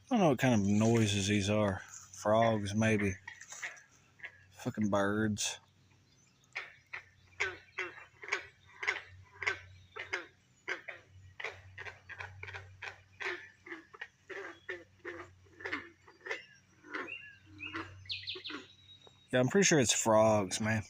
I don't know what kind of noises these are. Frogs, maybe. Fucking birds. Yeah, I'm pretty sure it's frogs, man.